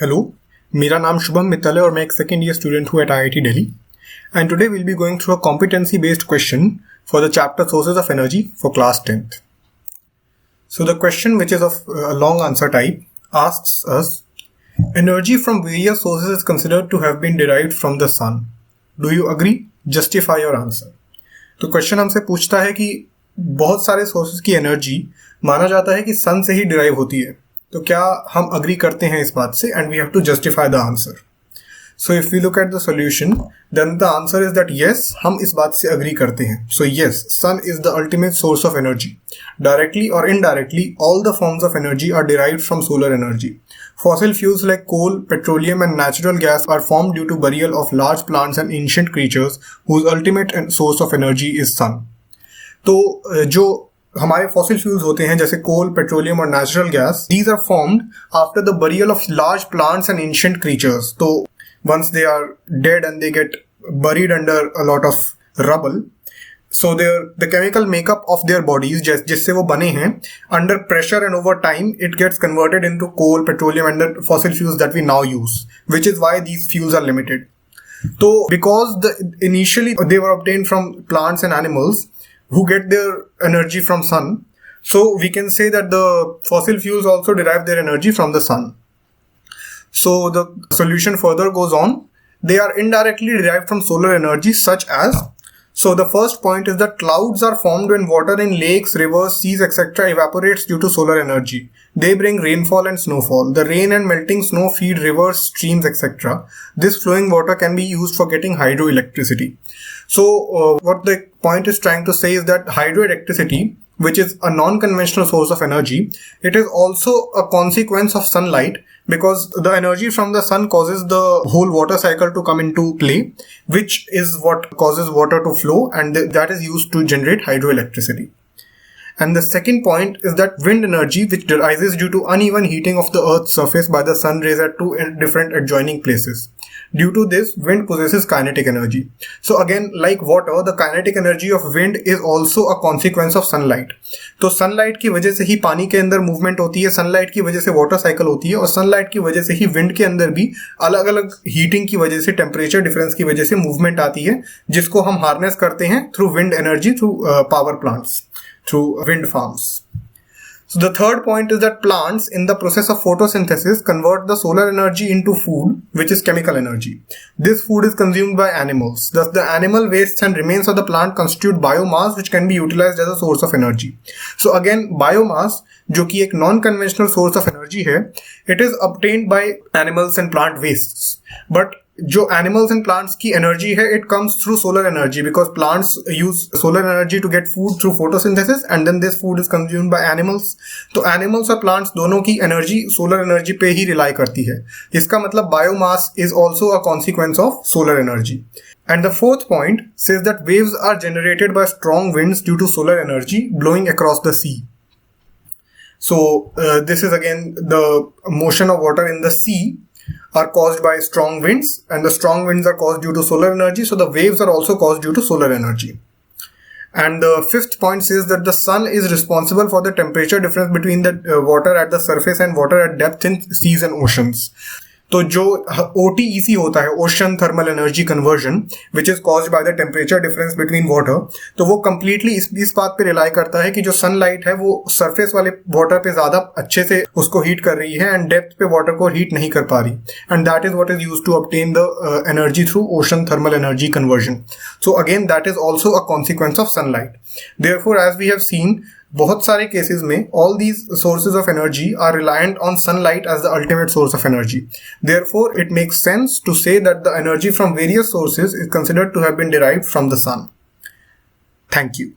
Hello, मेरा नाम शुभम मित्तल है और मैं एक सेकेंड ईयर स्टूडेंट हूँ at IIT Delhi and today will be going through a competency based question for the chapter sources of energy for class 10th. So the question, which is of a long answer type, asks us, energy from various sources is considered to have been derived from the sun. Do you agree? Justify your answer. तो question हमसे पूछता है कि बहुत सारे sources की energy माना जाता है कि सन से ही डिराइव होती है, तो क्या हम अग्री करते हैं इस बात से? And we have to justify the answer. So if we look at the solution, then the answer is that yes, हम इस बात से अग्री करते हैं. So yes, sun is the ultimate source of energy. Directly और indirectly all the forms of energy are derived from solar energy. Fossil fuels like coal, petroleum and natural gas are formed due to burial of large plants and ancient creatures whose ultimate source of energy is sun. तो जो हमारे fossil fuels होते हैं जैसे coal, petroleum और natural gas, these are formed after the burial of large plants and ancient creatures. तो once they are dead and they get buried under a lot of rubble, so the chemical makeup of their bodies जिससे वो बने हैं, under pressure and over time it gets converted into coal, petroleum and the fossil fuels that we now use, which is why these fuels are limited. So because initially they were obtained from plants and animals who get their energy from sun, so we can say that the fossil fuels also derive their energy from the sun. So the solution further goes on. They are indirectly derived from solar energy, such as, so the first point is that clouds are formed when water in lakes, rivers, seas, etc. evaporates due to solar energy. They bring rainfall and snowfall. The rain and melting snow feed rivers, streams, etc. This flowing water can be used for getting hydroelectricity. So what the point is trying to say is that hydroelectricity, which is a non-conventional source of energy, it is also a consequence of sunlight, because the energy from the sun causes the whole water cycle to come into play, which is what causes water to flow, and that is used to generate hydroelectricity. And the second point is that wind energy, which arises due to uneven heating of the earth's surface by the sun rays at two different adjoining places. Due to this, wind possesses kinetic energy. So again, like water, the kinetic energy of wind is also a consequence of sunlight. तो sunlight की वजह से ही पानी के अंदर movement होती है, sunlight की वजह से water cycle होती है, और sunlight की वजह से ही wind के अंदर भी अलग अलग heating की वजह से, temperature difference की वजह से movement आती है, जिसको हम harness करते हैं through wind energy, through power plants, through wind farms. So the third point is that plants in the process of photosynthesis convert the solar energy into food, which is chemical energy. This food is consumed by animals. Thus the animal wastes and remains of the plant constitute biomass, which can be utilized as a source of energy. So again, biomass, जो कि एक non-conventional source of energy है, it is obtained by animals and plant wastes. But जो animals and plants की energy है, it comes through solar energy, because plants use solar energy to get food through photosynthesis, and then this food is consumed by animals. तो animals और plants दोनों की energy solar energy पे ही rely करती है. इसका मतलब biomass is also a consequence of solar energy. And the fourth point says that waves are generated by strong winds due to solar energy blowing across the sea. So this is again the motion of water in the sea are caused by strong winds, and the strong winds are caused due to solar energy, so the waves are also caused due to solar energy. And the fifth point says that the sun is responsible for the temperature difference between the water at the surface and water at depth in seas and oceans. तो जो OTEC होता है, ocean thermal energy conversion, which is caused by the temperature difference between water, तो वो completely इस बात पे rely करता है कि जो सनलाइट है वो सरफेस वाले वाटर पे ज्यादा अच्छे से उसको हीट कर रही है, एंड डेप्थ पे वाटर को हीट नहीं कर पा रही, and that is what is used to obtain the energy through ocean thermal energy conversion. So again that is also a consequence of sunlight. Therefore as we have seen, बहुत सारे cases में all these sources of energy are reliant on sunlight as the ultimate source of energy. Therefore, it makes sense to say that the energy from various sources is considered to have been derived from the sun. Thank you.